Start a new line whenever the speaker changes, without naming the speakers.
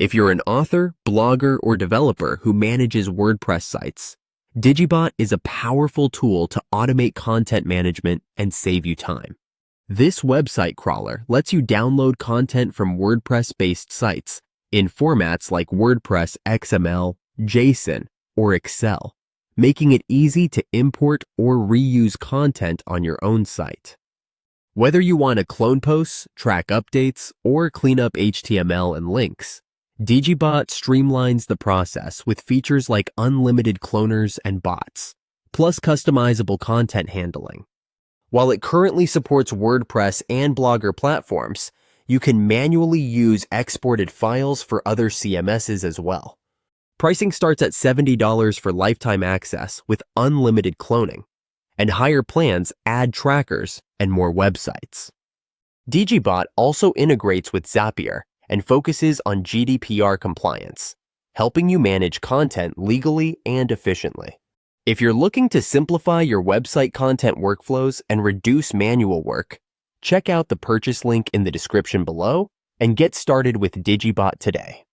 If you're an author, blogger, or developer who manages WordPress sites, Dijibot is a powerful tool to automate content management and save you time. This website crawler lets you download content from WordPress-based sites in formats like WordPress XML, JSON, or Excel, making it easy to import or reuse content on your own site. Whether you want to clone posts, track updates, or clean up HTML and links, Dijibot streamlines the process with features like unlimited cloners and bots, plus customizable content handling. While it currently supports WordPress and Blogger platforms, you can manually use exported files for other CMSs as well. Pricing starts at $70 for lifetime access with unlimited cloning, and higher plans add trackers and more websites. Dijibot also integrates with Zapier and focuses on GDPR compliance, helping you manage content legally and efficiently. If you're looking to simplify your website content workflows and reduce manual work, check out the purchase link in the description below and get started with Dijibot today.